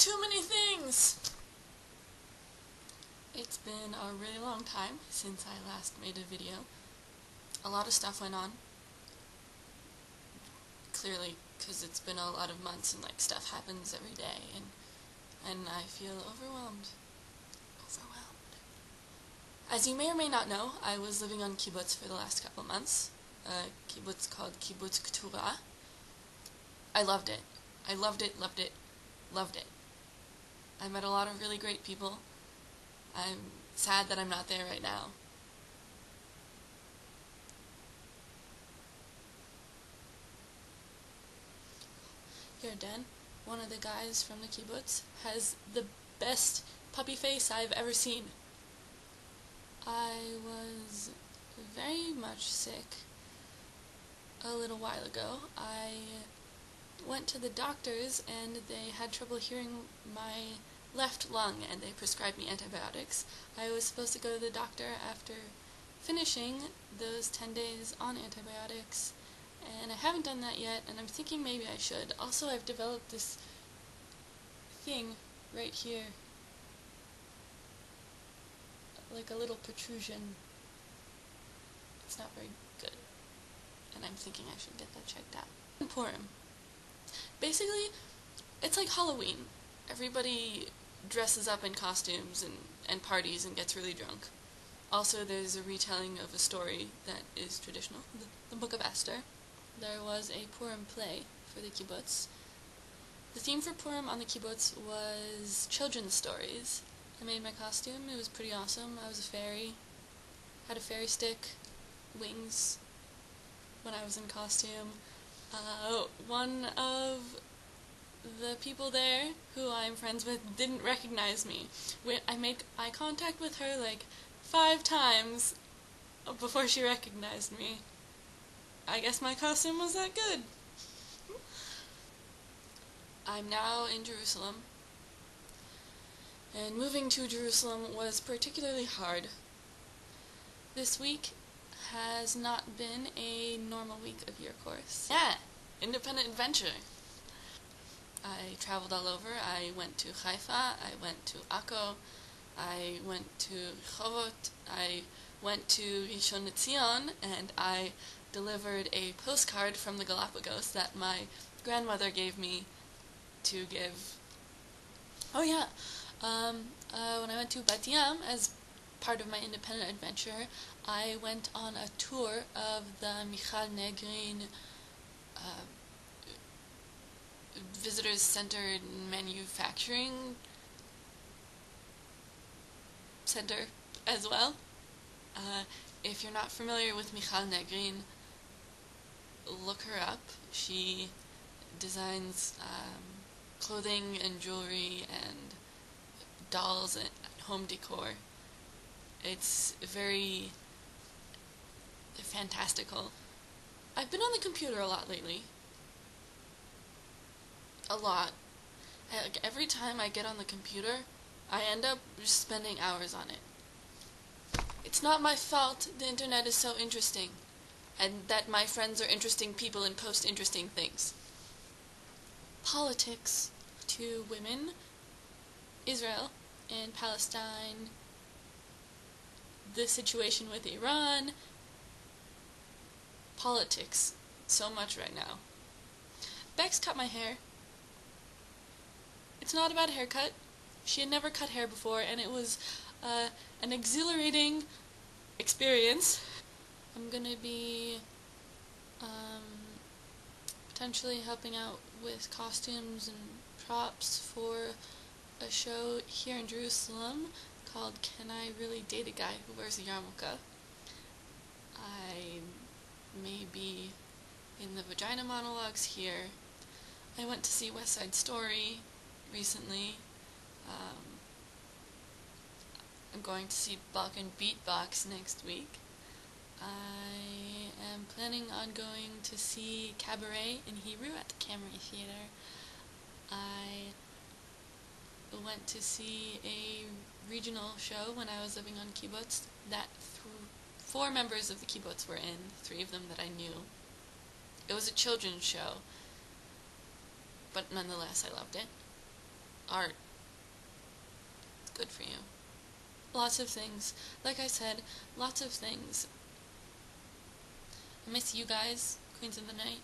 too many things! It's been a really long time since I last made a video. A lot of stuff went on. Clearly, because it's been a lot of months and like stuff happens every day, and I feel overwhelmed. As you may or may not know, I was living on kibbutz for the last couple months. A kibbutz called Kibbutz Keturah. I loved it. I loved it, loved it, loved it. I met a lot of really great people. I'm sad that I'm not there right now. Yarden, one of the guys from the kibbutz, has the best puppy face I've ever seen. I was very much sick a little while ago. I went to the doctors and they had trouble hearing my left lung and they prescribed me antibiotics. I was supposed to go to the doctor after finishing those 10 days on antibiotics, and I haven't done that yet, and I'm thinking maybe I should. Also, I've developed this thing right here, like a little protrusion. It's not very good, and I'm thinking I should get that checked out. Purim. Basically, it's like Halloween. Everybody dresses up in costumes and parties and gets really drunk. Also, there's a retelling of a story that is traditional, the Book of Esther. There was a Purim play for the kibbutz. The theme for Purim on the kibbutz was children's stories. I made my costume. It was pretty awesome. I was a fairy. Had a fairy stick, wings, when I was in costume. One of the people there, who I'm friends with, didn't recognize me. I made eye contact with her like 5 times before she recognized me. I guess my costume was that good. I'm now in Jerusalem, and moving to Jerusalem was particularly hard. This week has not been a normal week of year course. Yeah, independent adventure. I traveled all over. I went to Haifa, I went to Akko, I went to Rehovot, I went to Rishon LeZion, and I delivered a postcard from the Galapagos that my grandmother gave me to give. Oh yeah, when I went to Bat Yam, as part of my independent adventure, I went on a tour of the Michal Negrin Visitors-Centered Manufacturing Center as well. If you're not familiar with Michal Negrin, look her up. She designs clothing and jewelry and dolls and home decor. It's very fantastical. I've been on the computer a lot lately. A lot. Every time I get on the computer, I end up just spending hours on it. It's not my fault the internet is so interesting, and that my friends are interesting people and post interesting things. Politics to women, Israel and Palestine, the situation with Iran, politics, so much right now. Bex cut my hair. It's not about a haircut. She had never cut hair before, and it was an exhilarating experience. I'm gonna be potentially helping out with costumes and props for a show here in Jerusalem called Can I Really Date a Guy Who Wears a Yarmulke? I may be in the vagina monologues here. I went to see West Side Story recently. I'm going to see Balkan Beatbox next week. I am planning on going to see Cabaret in Hebrew at the Camry Theater. I went to see a regional show when I was living on kibbutz that 4 members of the kibbutz were in, 3 of them that I knew. It was a children's show, but nonetheless I loved it. art. It's good for you. Lots of things. Like I said, lots of things. I miss you guys, Queens of the Night.